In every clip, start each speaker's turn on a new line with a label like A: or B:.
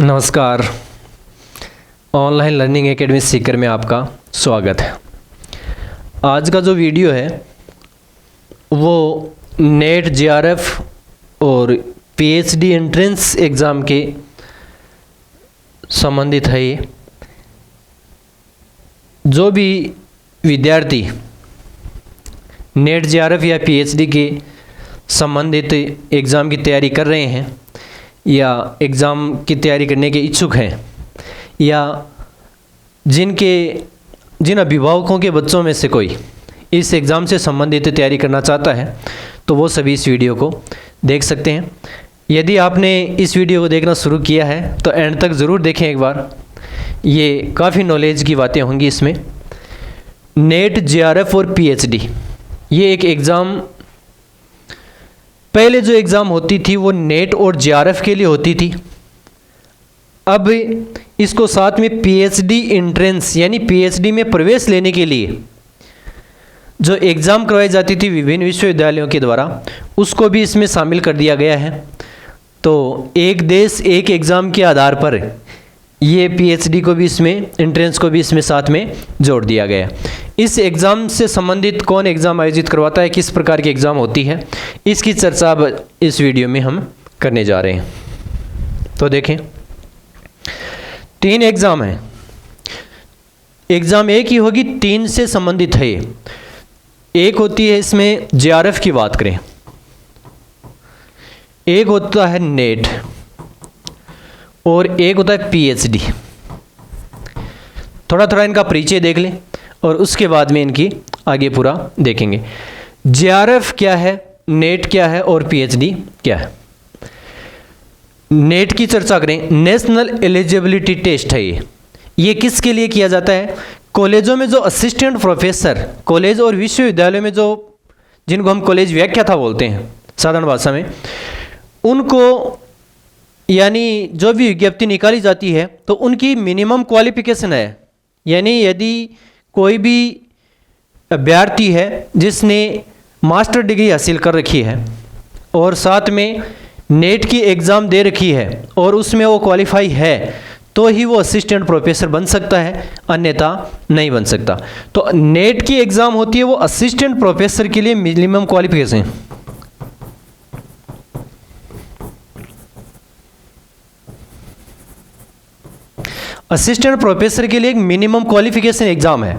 A: नमस्कार। Online learning academy Sikar में आपका स्वागत है। आज का जो वीडियो है वो नेट जेआरएफ और पीएचडी एंट्रेंस एग्ज़ाम के संबंधित है। ये जो भी विद्यार्थी नेट जेआरएफ या पीएचडी के संबंधित एग्ज़ाम की तैयारी कर रहे हैं या एग्ज़ाम की तैयारी करने के इच्छुक हैं या जिन अभिभावकों के बच्चों में से कोई इस एग्ज़ाम से संबंधित तैयारी करना चाहता है तो वो सभी इस वीडियो को देख सकते हैं। यदि आपने इस वीडियो को देखना शुरू किया है तो एंड तक ज़रूर देखें एक बार। ये काफ़ी नॉलेज की बातें होंगी इसमें। नेट जेआरएफ और पीएचडी ये एक एग्ज़ाम, पहले जो एग्ज़ाम होती थी वो नेट और जेआरएफ के लिए होती थी। अब इसको साथ में पीएचडी एंट्रेंस यानी पीएचडी में प्रवेश लेने के लिए जो एग्ज़ाम करवाई जाती थी विभिन्न विश्वविद्यालयों के द्वारा, उसको भी इसमें शामिल कर दिया गया है। तो एक देश एक एग्ज़ाम के आधार पर ये पीएचडी को भी इसमें, एंट्रेंस को भी इसमें साथ में जोड़ दिया गया। इस एग्ज़ाम से संबंधित कौन एग्ज़ाम आयोजित करवाता है, किस प्रकार की एग्ज़ाम होती है, इसकी चर्चा अब इस वीडियो में हम करने जा रहे हैं। तो देखें, 3 एग्ज़ाम हैं। एग्ज़ाम एक ही होगी, 3 से संबंधित है ये। एक होती है, इसमें जेआरएफ की बात करें, एक होता है नेट और एक होता है पीएचडी। थोड़ा थोड़ा इनका परिचय देख लें और उसके बाद में इनकी आगे पूरा देखेंगे। जेआरएफ क्या है, नेट क्या है और पीएचडी क्या है। नेट की चर्चा करें, नेशनल एलिजिबिलिटी टेस्ट है ये किसके लिए किया जाता है? कॉलेजों में जो असिस्टेंट प्रोफेसर, कॉलेज और विश्वविद्यालय में जो, जिनको हम कॉलेज व्याख्याता बोलते हैं साधारण भाषा में, उनको यानी जो भी विज्ञप्ति निकाली जाती है तो उनकी मिनिमम क्वालिफिकेशन है। यानी यदि कोई भी अभ्यर्थी है जिसने मास्टर डिग्री हासिल कर रखी है और साथ में नेट की एग्ज़ाम दे रखी है और उसमें वो क्वालिफाई है तो ही वो असिस्टेंट प्रोफेसर बन सकता है, अन्यथा नहीं बन सकता। तो नेट की एग्ज़ाम होती है वो असिस्टेंट प्रोफेसर के लिए मिनिमम क्वालिफिकेशन। असिस्टेंट प्रोफेसर के लिए एक मिनिमम क्वालिफिकेशन एग्ज़ाम है,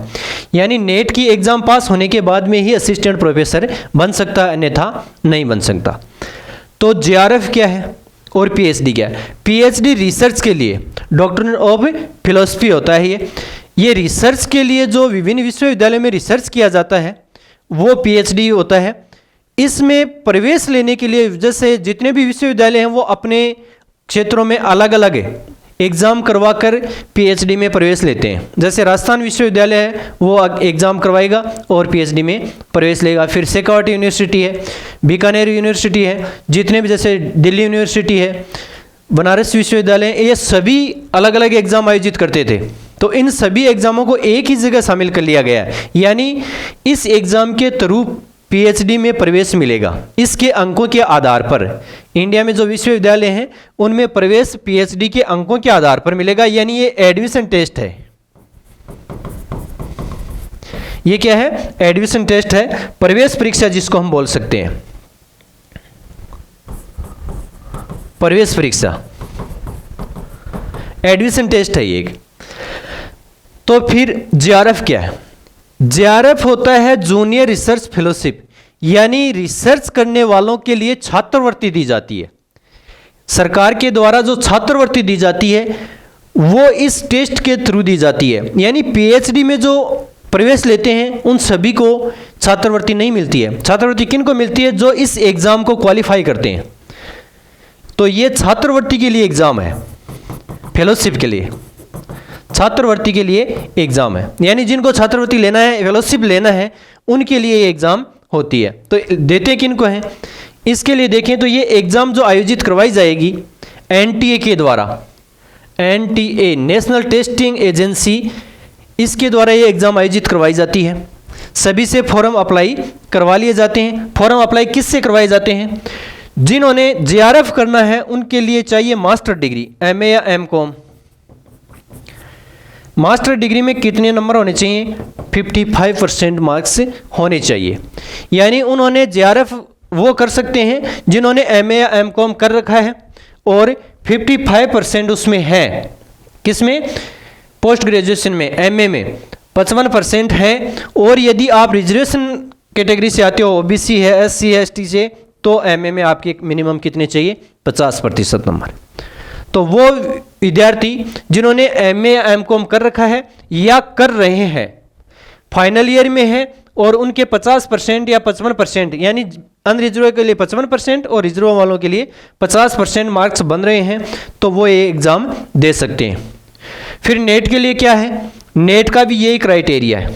A: यानी नेट की एग्ज़ाम पास होने के बाद में ही असिस्टेंट प्रोफेसर बन सकता है, अन्यथा नहीं बन सकता। तो जेआरएफ क्या है और पीएचडी क्या है? पीएचडी रिसर्च के लिए, डॉक्टर ऑफ फिलोसफी होता है ये रिसर्च के लिए जो विभिन्न विश्वविद्यालयों में रिसर्च किया जाता है वो पीएचडी होता है। इसमें प्रवेश लेने के लिए जैसे जितने भी विश्वविद्यालय हैं वो अपने क्षेत्रों में अलग अलग एग्ज़ाम करवा कर पीएचडी में प्रवेश लेते हैं। जैसे राजस्थान विश्वविद्यालय है वो एग्ज़ाम करवाएगा और पीएचडी में प्रवेश लेगा। फिर शेखावटी यूनिवर्सिटी है, बीकानेर यूनिवर्सिटी है, जितने भी जैसे दिल्ली यूनिवर्सिटी है, बनारस विश्वविद्यालय, ये सभी अलग अलग एग्ज़ाम आयोजित करते थे। तो इन सभी एग्ज़ामों को एक ही जगह शामिल कर लिया गया है, यानी इस एग्ज़ाम के थ्रू पीएचडी में प्रवेश मिलेगा। इसके अंकों के आधार पर इंडिया में जो विश्वविद्यालय हैं उनमें प्रवेश पीएचडी के अंकों के आधार पर मिलेगा, यानी ये एडमिशन टेस्ट है। ये क्या है? एडमिशन टेस्ट है, प्रवेश परीक्षा जिसको हम बोल सकते हैं, प्रवेश परीक्षा, एडमिशन टेस्ट है ये। तो फिर जेआरएफ क्या है? जेआरएफ होता है जूनियर रिसर्च फेलोशिप, यानी रिसर्च करने वालों के लिए छात्रवृत्ति दी जाती है। सरकार के द्वारा जो छात्रवृत्ति दी जाती है वो इस टेस्ट के थ्रू दी जाती है। यानी पीएचडी में जो प्रवेश लेते हैं उन सभी को छात्रवृत्ति नहीं मिलती है। छात्रवृत्ति किन को मिलती है? जो इस एग्ज़ाम को क्वालिफाई करते हैं। तो ये छात्रवृत्ति के लिए एग्ज़ाम है, फेलोशिप के लिए, छात्रवृत्ति के लिए एग्ज़ाम है। यानी जिनको छात्रवृत्ति लेना है, फेलोशिप लेना है, उनके लिए ये एग्ज़ाम होती है। तो देते किन को हैं? इसके लिए देखें तो ये एग्ज़ाम जो आयोजित करवाई जाएगी एनटीए के द्वारा, एनटीए नेशनल टेस्टिंग एजेंसी, इसके द्वारा ये एग्ज़ाम आयोजित करवाई जाती है। सभी से फॉर्म अप्लाई करवा लिए जाते हैं। फॉर्म अप्लाई किस से करवाए जाते हैं? जिन्होंने जेआरएफ करना है उनके लिए चाहिए मास्टर डिग्री, एमए या एमकॉम। मास्टर डिग्री में कितने नंबर होने चाहिए? 55% मार्क्स होने चाहिए। यानी उन्होंने जेआरएफ वो कर सकते हैं जिन्होंने एमए या एमकॉम कर रखा है और 55% उसमें है। किसमें? पोस्ट ग्रेजुएशन में, एमए में 55% है। और यदि आप रिजर्वेशन कैटेगरी से आते हो, ओबीसी है, एससी है, एसटी से, तो एमए में आपके मिनिमम कितने चाहिए? 50% नंबर। तो वो विद्यार्थी जिन्होंने एमए या एमकॉम कर रखा है या कर रहे हैं, फाइनल ईयर में है और उनके 50% या 55%, यानी अनरिजर्व के लिए 55% और रिजर्व वालों के लिए 50% मार्क्स बन रहे हैं, तो वो ये एग्ज़ाम दे सकते हैं। फिर नेट के लिए क्या है? नेट का भी यही क्राइटेरिया है।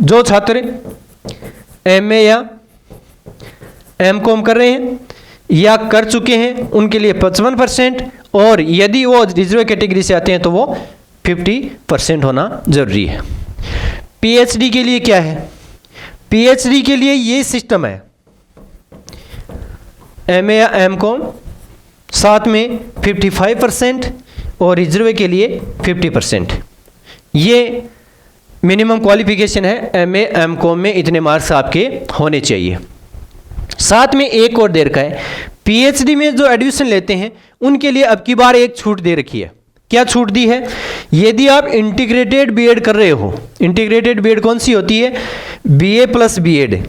A: जो छात्र एमए या एमकॉम कर रहे हैं या कर चुके हैं उनके लिए 55%, और यदि वो रिजर्व कैटेगरी से आते हैं तो वो 50% होना जरूरी है। पीएचडी के लिए क्या है? पीएचडी के लिए ये सिस्टम है, एमए या एमकॉम, साथ में 55% और रिजर्व के लिए 50%। ये मिनिमम क्वालिफिकेशन है, एमए एमकॉम में इतने मार्क्स आपके होने चाहिए। साथ में एक और दे रखा है, पीएचडी में जो एडमिशन लेते हैं उनके लिए अब की बार एक छूट दे रखी है। क्या छूट दी है? यदि आप इंटीग्रेटेड बीएड कर रहे हो, इंटीग्रेटेड बीएड कौन सी होती है? बीए प्लस बीएड,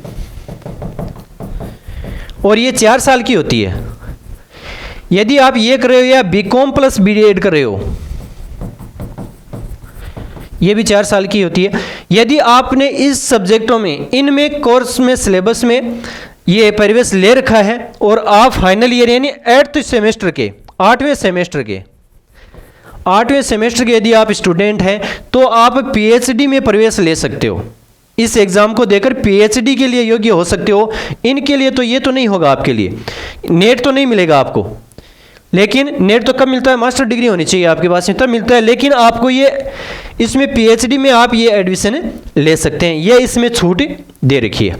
A: और ये 4 साल की होती है। यदि आप ये कर रहे हो या बीकॉम प्लस बीएड कर रहे हो, ये भी 4 साल की होती है। यदि आपने इस सब्जेक्टों में, इनमें कोर्स में, सिलेबस में ये परिवेश ले रखा है और आप फाइनल ईयर यानी 8th सेमेस्टर के, 8वें सेमेस्टर के यदि आप स्टूडेंट हैं तो आप पीएचडी में प्रवेश ले सकते हो। इस एग्ज़ाम को देकर पीएचडी के लिए योग्य हो सकते हो। इनके लिए तो ये तो नहीं होगा, आपके लिए नेट तो नहीं मिलेगा आपको, लेकिन नेट तो कब मिलता है? मास्टर डिग्री होनी चाहिए आपके पास में तब मिलता है। लेकिन आपको ये इसमें पीएचडी में आप ये एडमिशन ले सकते हैं, ये इसमें छूट दे रखी है।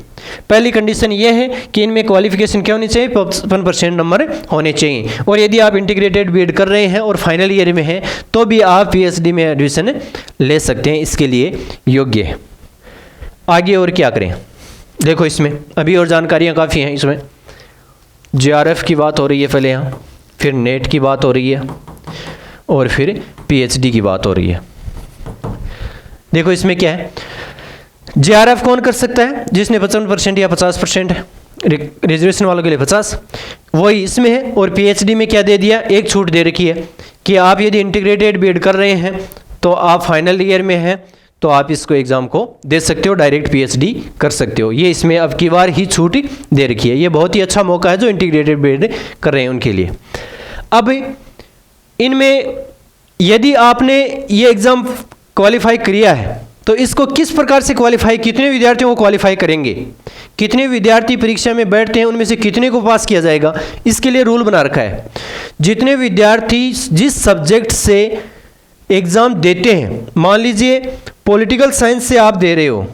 A: पहली कंडीशन ये है कि इनमें क्वालिफिकेशन क्या होनी चाहिए? 55% नंबर होने चाहिए। और यदि आप इंटीग्रेटेड बीएड कर रहे हैं और फाइनल ईयर में हैं तो भी आप पीएचडी में एडमिशन ले सकते हैं, इसके लिए योग्य है। आगे और क्या करें? देखो इसमें अभी और जानकारियाँ काफ़ी हैं। इसमें जेआरएफ की बात हो रही है पहले यहाँ, फिर नेट की बात हो रही है और फिर पीएचडी की बात हो रही है। देखो इसमें क्या है, जेआरएफ कौन कर सकता है? जिसने 55% या 50% है, रिजर्वेशन वालों के लिए 50, वही इसमें है। और पीएचडी में क्या दे दिया? एक छूट दे रखी है कि आप यदि इंटीग्रेटेड बीएड कर रहे हैं तो आप फाइनल ईयर में हैं तो आप इसको एग्ज़ाम को दे सकते हो, डायरेक्ट पीएचडी कर सकते हो। ये इसमें अब की बार ही छूट दे रखी है। ये बहुत ही अच्छा मौका है जो इंटीग्रेटेड बीएड कर रहे हैं उनके लिए। अब इनमें यदि आपने ये एग्ज़ाम क्वालिफाई किया है तो इसको किस प्रकार से क्वालिफाई, कितने विद्यार्थियों को क्वालिफाई करेंगे, कितने विद्यार्थी परीक्षा में बैठते हैं उनमें से कितने को पास किया जाएगा, इसके लिए रूल बना रखा है। जितने विद्यार्थी जिस सब्जेक्ट से एग्ज़ाम देते हैं, मान लीजिए पॉलिटिकल साइंस से आप दे रहे हो,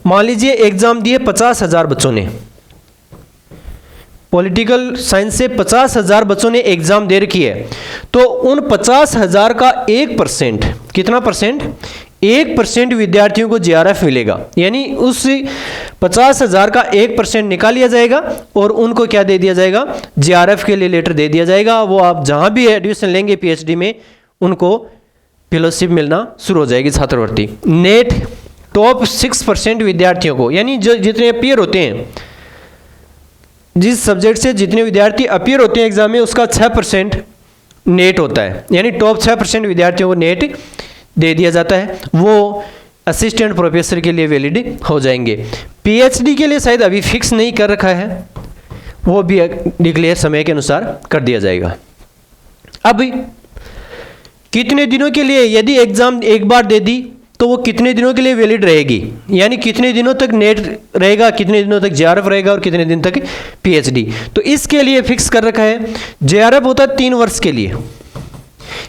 A: मान लीजिए एग्ज़ाम दिए 50,000 बच्चों ने, पॉलिटिकल साइंस से 50,000 बच्चों ने एग्ज़ाम दे रखी है, तो उन 50,000 का 1%, कितना परसेंट? 1% विद्यार्थियों को जेआरएफ मिलेगा। यानी उस 50,000 का 1% निकाल लिया जाएगा और उनको क्या दे दिया जाएगा? जेआरएफ के लिए लेटर दे दिया जाएगा। वो आप जहाँ भी एडमिशन लेंगे पीएचडी में, उनको फेलोशिप मिलना शुरू हो जाएगी, छात्रवृत्ति। नेट टॉप 6% विद्यार्थियों को, यानी जो जितने अपीयर होते हैं, जिस सब्जेक्ट से जितने विद्यार्थी अपीयर होते हैं एग्जाम में, उसका 6% नेट होता है। यानी टॉप 6% विद्यार्थियों को नेट दे दिया जाता है, वो असिस्टेंट प्रोफेसर के लिए वैलिड हो जाएंगे। पीएचडी के लिए शायद अभी फिक्स नहीं कर रखा है, वो भी डिक्लेयर समय के अनुसार कर दिया जाएगा। अब कितने दिनों के लिए, यदि एग्ज़ाम एक बार दे दी तो वो कितने दिनों के लिए वैलिड रहेगी, यानी कितने दिनों तक नेट रहेगा, कितने दिनों तक जेआरएफ रहेगा और कितने दिन तक पीएचडी। तो इसके लिए फिक्स कर रखा है, जेआरएफ होता है 3 वर्ष के लिए।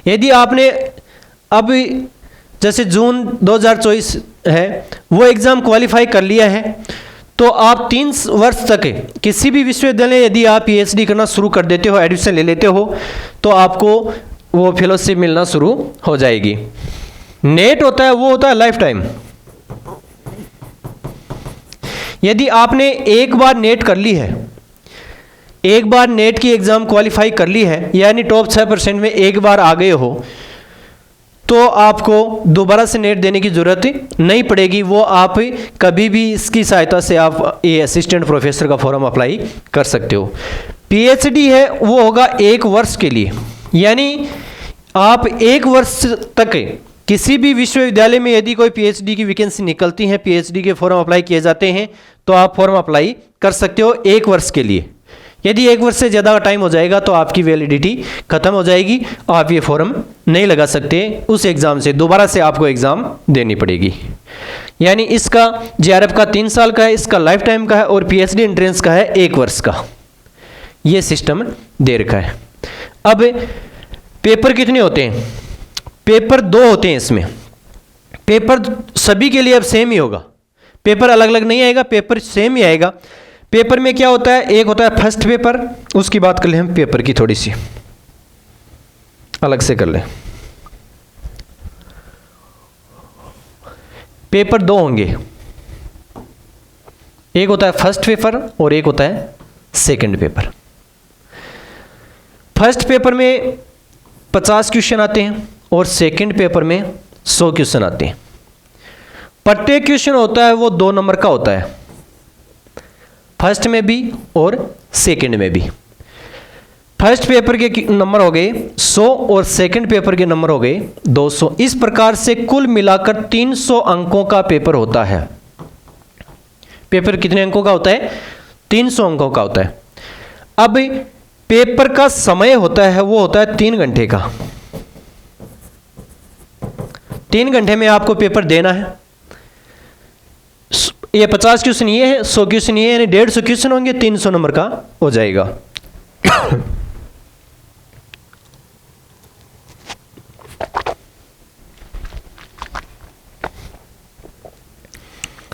A: यदि आपने अब जैसे जून 2024 है वो एग्ज़ाम क्वालिफाई कर लिया है, तो आप 3 वर्ष तक किसी भी विश्वविद्यालय यदि आप पीएचडी करना शुरू कर देते हो, एडमिशन ले लेते हो, तो आपको वो फेलोशिप मिलना शुरू हो जाएगी। नेट होता है वो होता है लाइफ टाइम। यदि आपने एक बार नेट कर ली है, एक बार नेट की एग्ज़ाम क्वालिफाई कर ली है, यानी टॉप 6% में एक बार आ गए हो, तो आपको दोबारा से नेट देने की ज़रूरत नहीं पड़ेगी। वो आप कभी भी इसकी सहायता से आप ये असिस्टेंट प्रोफेसर का फॉर्म अप्लाई कर सकते हो। पीएचडी है वो होगा 1 वर्ष के लिए, यानी आप 1 वर्ष तक किसी भी विश्वविद्यालय में यदि कोई पीएचडी की वैकेंसी निकलती है, पीएचडी के फॉर्म अप्लाई किए जाते हैं, तो आप फॉर्म अप्लाई कर सकते हो 1 वर्ष के लिए। यदि 1 वर्ष से ज़्यादा का टाइम हो जाएगा तो आपकी वैलिडिटी खत्म हो जाएगी, आप ये फॉर्म नहीं लगा सकते उस एग्ज़ाम से, दोबारा से आपको एग्ज़ाम देनी पड़ेगी। यानी इसका जेआरएफ का 3 साल का है, इसका लाइफ टाइम का है, और पीएचडी एंट्रेंस का है 1 वर्ष का। ये सिस्टम दे रखा है। अब पेपर कितने होते हैं? पेपर 2 होते हैं इसमें। पेपर सभी के लिए अब सेम ही होगा, पेपर अलग अलग नहीं आएगा, पेपर सेम ही आएगा। पेपर में क्या होता है? एक होता है फर्स्ट पेपर, उसकी बात कर ले हम पेपर की थोड़ी सी अलग से कर ले। पेपर 2 होंगे, एक होता है फर्स्ट पेपर और एक होता है सेकंड पेपर। फर्स्ट पेपर में 50 क्वेश्चन आते हैं और सेकंड पेपर में 100 क्वेश्चन आते हैं। प्रत्येक क्वेश्चन होता है वो 2 नंबर का होता है, फर्स्ट में भी और सेकंड में भी। फर्स्ट पेपर के नंबर हो गए 100 और सेकंड पेपर के नंबर हो गए 200। इस प्रकार से कुल मिलाकर 300 अंकों का पेपर होता है। पेपर कितने अंकों का होता है? 300 अंकों का होता है। अब पेपर का समय होता है वो होता है 3 घंटे का। 3 घंटे में आपको पेपर देना है। ये 50 क्वेश्चन ये है, 100 क्वेश्चन ये है, यानी 150 क्वेश्चन होंगे, 300 नंबर का हो जाएगा।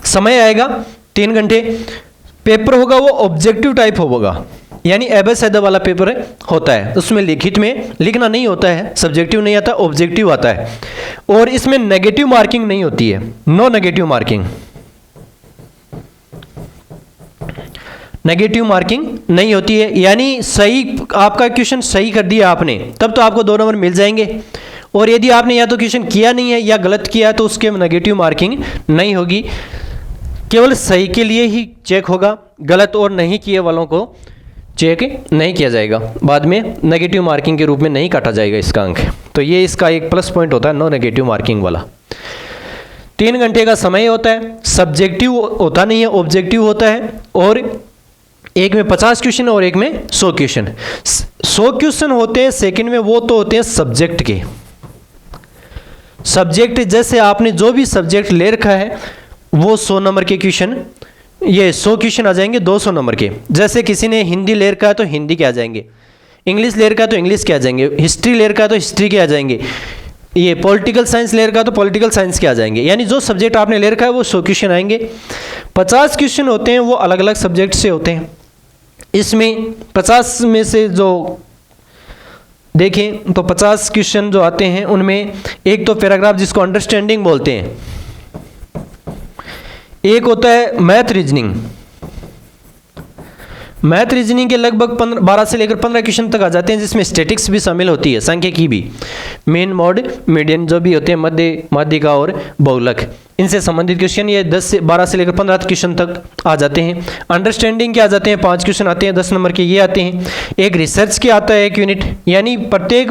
A: समय आएगा 3 घंटे। पेपर होगा वो ऑब्जेक्टिव टाइप होगा, यानी एबे वाला पेपर होता है। उसमें लिखित में लिखना नहीं होता है, सब्जेक्टिव नहीं आता, ऑब्जेक्टिव आता है। और इसमें नेगेटिव मार्किंग नहीं होती है, no negative marking. Negative marking नहीं होती है, यानी सही आपका क्वेश्चन सही कर दिया आपने तब तो आपको 2 नंबर मिल जाएंगे। और यदि आपने या तो क्वेश्चन किया नहीं है या गलत किया है तो उसके नेगेटिव मार्किंग नहीं होगी। केवल सही के लिए ही चेक होगा, गलत और नहीं किए वालों को चेक नहीं किया जाएगा, बाद में नेगेटिव मार्किंग के रूप में नहीं काटा जाएगा इसका अंक। तो ये इसका एक प्लस पॉइंट होता है, नो नेगेटिव मार्किंग वाला। 3 घंटे का समय होता है, सब्जेक्टिव होता नहीं है, ऑब्जेक्टिव होता है। और एक में 50 क्वेश्चन और एक में 100 क्वेश्चन। 100 क्वेश्चन होते हैं सेकंड में, वो तो होते हैं सब्जेक्ट के। सब्जेक्ट जैसे आपने जो भी सब्जेक्ट ले रखा है वो 100 नंबर के क्वेश्चन, ये 100 क्वेश्चन आ जाएंगे 200 नंबर के। जैसे किसी ने हिंदी ले रखा है तो हिंदी के आ जाएंगे, इंग्लिश ले रखा है तो इंग्लिश के आ जाएंगे, हिस्ट्री ले रखा है तो हिस्ट्री के आ जाएंगे, ये पॉलिटिकल साइंस ले रखा है तो पॉलिटिकल साइंस के आ जाएंगे। यानी जो सब्जेक्ट आपने ले रखा है वो 100 क्वेश्चन आएंगे। 50 क्वेश्चन होते हैं वो अलग अलग सब्जेक्ट से होते हैं। इसमें 50 में से जो देखें तो 50 क्वेश्चन जो आते हैं उनमें एक तो पैराग्राफ जिसको अंडरस्टैंडिंग बोलते हैं, एक होता है मैथ रीजनिंग। मैथ रीजनिंग के लगभग 12 से लेकर 15 क्वेश्चन तक आ जाते हैं, जिसमें स्टैटिक्स भी शामिल होती है, सांख्यिकी भी, मेन, मॉड, मीडियन जो भी होते हैं, मध्य, माध्यिका और बहुलक, इनसे संबंधित क्वेश्चन ये 12 से लेकर 15 क्वेश्चन तक आ जाते हैं। अंडरस्टैंडिंग के आ जाते हैं 5 क्वेश्चन आते हैं, 10 नंबर के ये आते हैं। एक रिसर्च के आता है 1 यूनिट, यानी प्रत्येक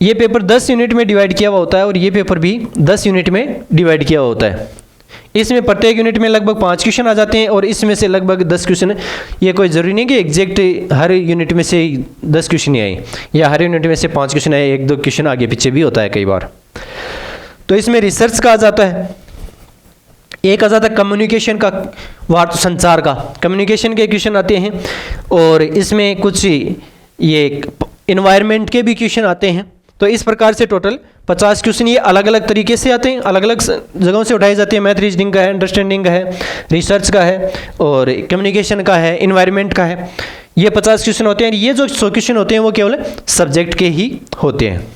A: ये पेपर 10 यूनिट में डिवाइड किया हुआ होता है और ये पेपर भी 10 यूनिट में डिवाइड किया हुआ होता है। इसमें प्रत्येक यूनिट में लगभग 5 क्वेश्चन आ जाते हैं और इसमें से लगभग 10 क्वेश्चन, ये कोई ज़रूरी नहीं कि एग्जैक्ट हर यूनिट में से 10 क्वेश्चन ही आए या हर यूनिट में से 5 क्वेश्चन आए, 1-2 क्वेश्चन आगे पीछे भी होता है कई बार। तो इसमें रिसर्च का आ जाता है, एक आ जाता है कम्युनिकेशन का, वार्ता संचार का, कम्युनिकेशन के क्वेश्चन आते हैं। और इसमें कुछ ये इन्वायरमेंट के भी क्वेश्चन आते हैं, तो इस प्रकार से टोटल 50 क्वेश्चन ये अलग अलग तरीके से आते हैं, अलग अलग जगहों से उठाए जाते हैं। मैथ रीजनिंग का है, अंडरस्टैंडिंग का है, रिसर्च का है और कम्युनिकेशन का है, इन्वायरमेंट का है। ये 50 क्वेश्चन होते हैं। ये जो 100 क्वेश्चन होते हैं वो केवल सब्जेक्ट के ही होते हैं।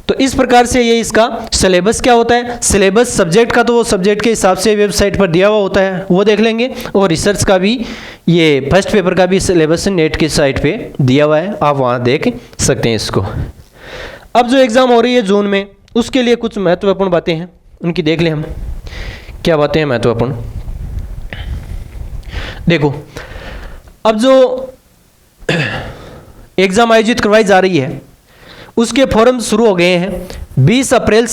A: तो इस प्रकार से ये इसका सिलेबस क्या होता है। सिलेबस सब्जेक्ट का तो वो सब्जेक्ट के हिसाब से वेबसाइट पर दिया हुआ होता है, वो देख लेंगे। और रिसर्च का भी, ये फर्स्ट पेपर का भी सिलेबस नेट की साइट पे दिया हुआ है, आप वहाँ देख सकते हैं इसको। अब जो एग्ज़ाम हो रही है जून में, उसके लिए कुछ महत्वपूर्ण बातें हैं, उनकी देख लें हम। क्या बातें हैं महत्वपूर्ण? देखो, अब जो एग्ज़ाम आयोजित करवाई जा रही है उसके फॉर्म शुरू हो गए हैं। 20 अप्रैल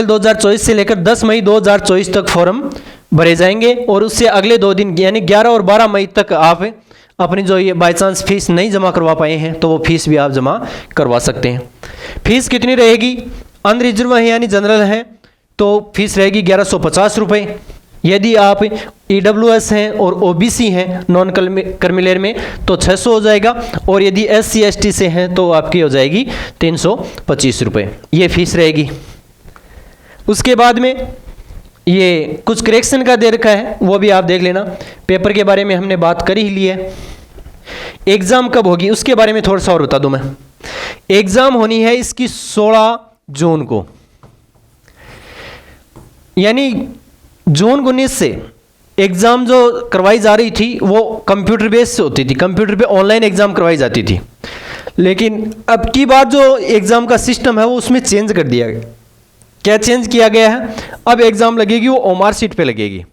A: 2024 से लेकर 10 मई 2024 तक फॉर्म भरे जाएंगे और उससे अगले 2 दिन यानी 11 और 12 मई तक आप अपनी जो ये बाई चांस फीस नहीं जमा करवा पाए हैं तो वो फीस भी आप जमा करवा सकते हैं। फीस कितनी रहेगी? अनरिजर्व है यानी जनरल है तो फीस रहेगी 1150 रुपये। यदि आप EWS हैं और OBC हैं नॉन क्रिमिलेयर में तो 600 हो जाएगा, और यदि SC ST से हैं तो आपकी हो जाएगी 325 रुपये, ये फीस रहेगी। उसके बाद में ये कुछ करेक्शन का दे रखा है, वो भी आप देख लेना। पेपर के बारे में हमने बात कर ही ली है। एग्ज़ाम कब होगी उसके बारे में थोड़ा सा और बता दूं मैं। एग्ज़ाम होनी है इसकी 16 जून को, यानी जून 19 से एग्ज़ाम जो करवाई जा रही थी वो कंप्यूटर बेस से होती थी, कंप्यूटर पे ऑनलाइन एग्ज़ाम करवाई जाती थी। लेकिन अब की बार जो एग्ज़ाम का सिस्टम है वो उसमें चेंज कर दिया गया। क्या चेंज किया गया है? अब एग्ज़ाम लगेगी वो OMR शीट पे लगेगी,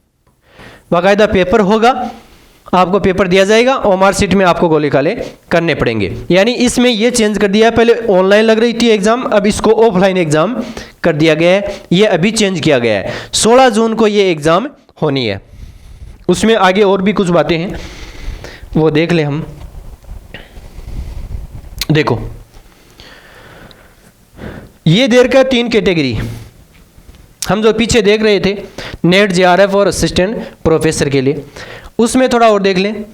A: बाकायदा पेपर होगा, आपको पेपर दिया जाएगा, OMR शीट में आपको गोले काले करने पड़ेंगे। यानी इसमें ये चेंज कर दिया है, पहले ऑनलाइन लग रही थी एग्ज़ाम, अब इसको ऑफलाइन एग्ज़ाम कर दिया गया है। ये अभी चेंज किया गया है। 16 जून को ये एग्ज़ाम होनी है। उसमें आगे और भी कुछ बातें हैं, वो देख लें हम। देखो, ये देर का 3 कैटेगरी हम जो पीछे देख रहे थे नेट, JRF और असिस्टेंट प्रोफेसर के लिए, उसमें थोड़ा और देख लें।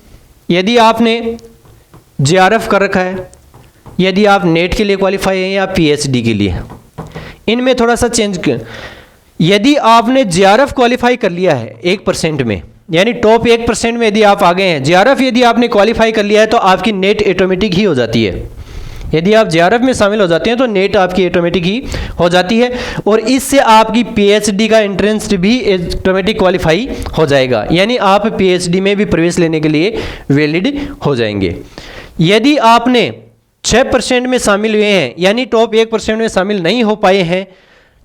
A: यदि आपने JRF कर रखा है, यदि आप नेट के लिए क्वालिफाई हैं या PhD के लिए, इनमें थोड़ा सा चेंज कर। यदि आपने JRF क्वालिफाई कर लिया है 1% में, यानी टॉप 1% में यदि आप आ गए हैं, JRF यदि आपने क्वालिफाई कर लिया है तो आपकी नेट ऑटोमेटिक ही हो जाती है। यदि आप JRF में शामिल हो जाते हैं तो नेट आपकी ऑटोमेटिक ही हो जाती है, और इससे आपकी PhD का एंट्रेंस भी ऑटोमेटिक क्वालिफाई हो जाएगा, यानी आप PhD में भी प्रवेश लेने के लिए वैलिड हो जाएंगे। यदि आपने 6% में शामिल हुए हैं, यानी टॉप 1% में शामिल नहीं हो पाए हैं,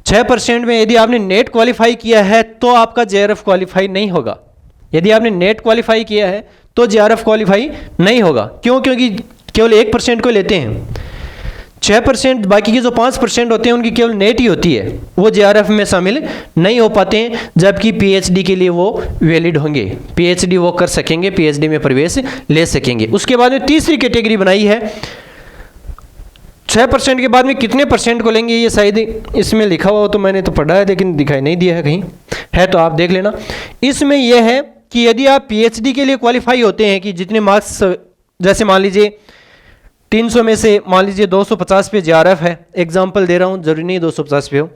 A: 6% में यदि आपने नेट क्वालिफाई किया है तो आपका JRF क्वालिफाई नहीं होगा। यदि आपने नेट क्वालिफाई किया है तो JRF क्वालिफाई नहीं होगा। क्यों? क्योंकि केवल 1% को लेते हैं। 6%, बाकी के जो 5% होते हैं उनकी केवल नेट ही होती है, वो JRF में शामिल नहीं हो पाते हैं, जबकि PhD के लिए वो वैलिड होंगे, PhD वो कर सकेंगे, PhD में प्रवेश ले सकेंगे। उसके बाद में तीसरी कैटेगरी बनाई है। 6% के बाद में कितने परसेंट को लेंगे, ये शायद इसमें लिखा हुआ हो तो मैंने तो पढ़ा है लेकिन दिखाई नहीं दिया है, कहीं है तो आप देख लेना। इसमें यह है कि यदि आप PhD के लिए क्वालिफाई होते हैं कि जितने मार्क्स, जैसे मान लीजिए 300 में से मान लीजिए 250 पे JRF है, एग्जाम्पल दे रहा हूँ, जरूरी नहीं 250 पे हो,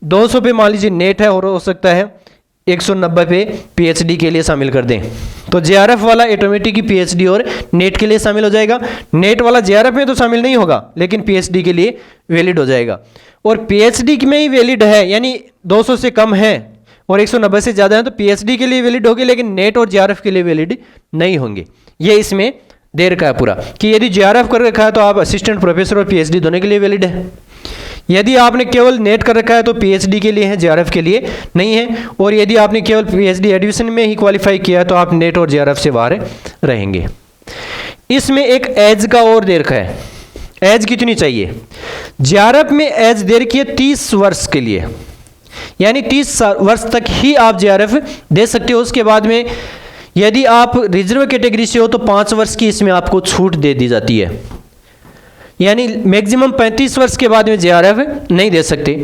A: 200 पे मान लीजिए नेट है और हो सकता है 190 पे PhD के लिए शामिल कर दें, तो JRF वाला ऑटोमेटिक ही PhD और नेट के लिए शामिल हो जाएगा। नेट वाला JRF में तो शामिल नहीं होगा लेकिन PhD के लिए वैलिड हो जाएगा, और PhD में ही वैलिड है, यानी 200 से कम है और 190 से ज़्यादा है तो PhD के लिए वैलिड होंगे, लेकिन नेट और JRF के लिए वैलिड नहीं होंगे। ये इसमें दे रखा है पूरा कि यदि JRF कर रखा है तो आप असिस्टेंट प्रोफेसर और PhD दोनों के लिए वैलिड है। यदि आपने केवल नेट कर रखा है तो PhD के लिए है, JRF के लिए नहीं है। और यदि आपने केवल PhD एडमिशन में ही क्वालिफाई किया तो आप नेट और JRF से बाहर रहेंगे। इसमें एक एज का और दे रखा है, एज कितनी चाहिए? JRF में एज दे रखी है 30 वर्ष के लिए, यानी 30 वर्ष तक ही आप JRF दे सकते हो। उसके बाद में यदि आप रिजर्व कैटेगरी से हो तो 5 वर्ष की इसमें आपको छूट दे दी जाती है, यानी मैक्सिमम 35 वर्ष के बाद में JRF नहीं दे सकते।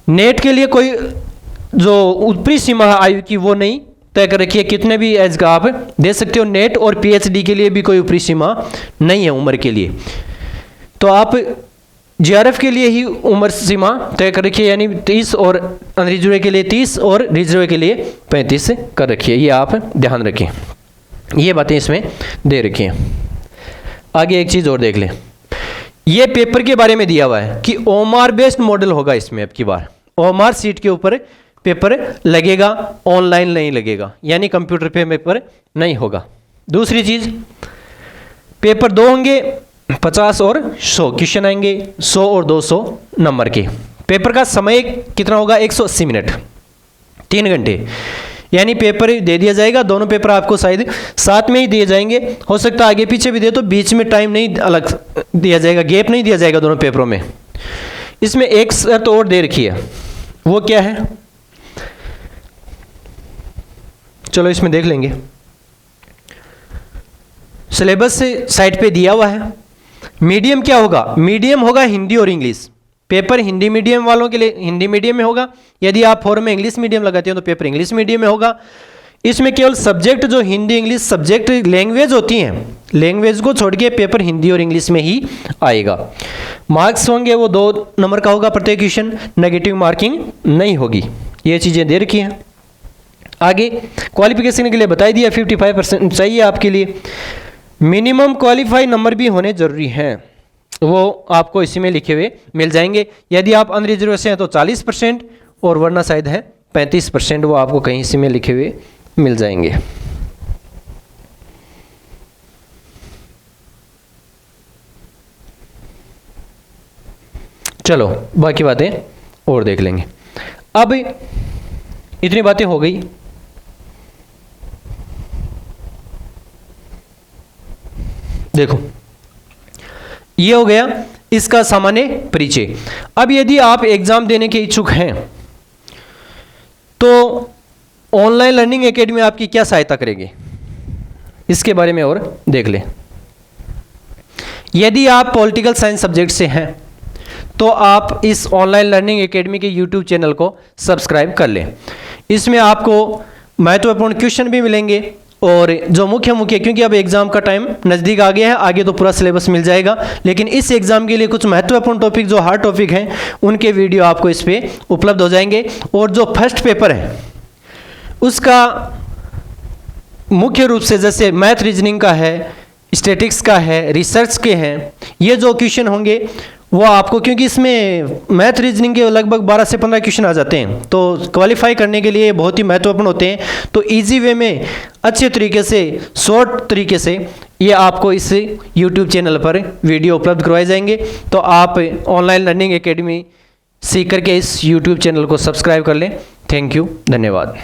A: नेट के लिए कोई जो ऊपरी सीमा है आयु की वो नहीं तय कर रखी है, कितने भी एज का आप दे सकते हो। नेट और PhD के लिए भी कोई ऊपरी सीमा नहीं है उम्र के लिए, तो आप जीआरएफ के लिए ही उम्र सीमा तय कर रखी है, यानी 30 और अनरिजर्व के लिए 30 और रिजर्व के लिए 35 कर रखी है। ये आप ध्यान रखें, ये बातें इसमें दे रखी हैं। आगे एक चीज़ और देख लें, ये पेपर के बारे में दिया हुआ है कि ओएमआर बेस्ड मॉडल होगा इसमें। अब की बार ओएमआर सीट के ऊपर पेपर लगेगा, ऑनलाइन नहीं लगेगा, यानी कंप्यूटर पे पेपर नहीं होगा। दूसरी चीज़, पेपर 2 होंगे, 50 और 100 क्वेश्चन आएंगे, 100 और 200 नंबर के। पेपर का समय कितना होगा, 180 मिनट, 3 घंटे, यानी पेपर दे दिया जाएगा। दोनों पेपर आपको शायद साथ में ही दिए जाएंगे, हो सकता है आगे पीछे भी दे, तो बीच में टाइम नहीं अलग दिया जाएगा, गैप नहीं दिया जाएगा दोनों पेपरों में। इसमें एक शर्त और दे रखी है, वो क्या है, चलो इसमें देख लेंगे। सिलेबस से साइट पे दिया हुआ है। मीडियम क्या होगा, मीडियम होगा हिंदी और इंग्लिश। पेपर हिंदी मीडियम वालों के लिए हिंदी मीडियम में होगा, यदि आप फॉर्म में इंग्लिश मीडियम लगाते हो तो पेपर इंग्लिश मीडियम में होगा। इसमें केवल सब्जेक्ट जो हिंदी इंग्लिश सब्जेक्ट लैंग्वेज होती हैं, लैंग्वेज को छोड़ के पेपर हिंदी और इंग्लिश में ही आएगा। मार्क्स होंगे वो 2 नंबर का होगा प्रत्येक क्वेश्चन, नेगेटिव मार्किंग नहीं होगी। ये चीज़ें दे रखी हैं। आगे क्वालिफिकेशन के लिए बताई दिया 55% चाहिए आपके लिए। मिनिमम क्वालिफाई नंबर भी होने जरूरी हैं, वो आपको इसी में लिखे हुए मिल जाएंगे। यदि आप अनरिजर्व से हैं तो 40% और वरना शायद है 35%, वो आपको कहीं इसी में लिखे हुए मिल जाएंगे। चलो बाकी बातें और देख लेंगे। अब इतनी बातें हो गई, देखो ये हो गया इसका सामान्य परिचय। अब यदि आप एग्जाम देने के इच्छुक हैं तो ऑनलाइन लर्निंग एकेडमी आपकी क्या सहायता करेगी, इसके बारे में और देख लें। यदि आप पॉलिटिकल साइंस सब्जेक्ट से हैं तो आप इस ऑनलाइन लर्निंग एकेडमी के यूट्यूब चैनल को सब्सक्राइब कर लें। इसमें आपको महत्वपूर्ण क्वेश्चन भी मिलेंगे और जो मुख्य क्योंकि अब एग्जाम का टाइम नज़दीक आ गया है, आगे तो पूरा सिलेबस मिल जाएगा, लेकिन इस एग्जाम के लिए कुछ महत्वपूर्ण टॉपिक जो हार्ड टॉपिक हैं उनके वीडियो आपको इस पे उपलब्ध हो जाएंगे। और जो फर्स्ट पेपर है उसका मुख्य रूप से जैसे मैथ रीजनिंग का है, स्टैटिक्स का है, रिसर्च के हैं, ये जो क्वेश्चन होंगे वो आपको, क्योंकि इसमें मैथ रीजनिंग के लगभग 12 से 15 क्वेश्चन आ जाते हैं, तो क्वालिफाई करने के लिए बहुत ही महत्वपूर्ण होते हैं। तो इजी वे में अच्छे तरीके से, शॉर्ट तरीके से ये आपको इस यूट्यूब चैनल पर वीडियो उपलब्ध करवाए जाएंगे। तो आप ऑनलाइन लर्निंग एकेडमी सीख करके इस यूट्यूब चैनल को सब्सक्राइब कर लें। थैंक यू, धन्यवाद।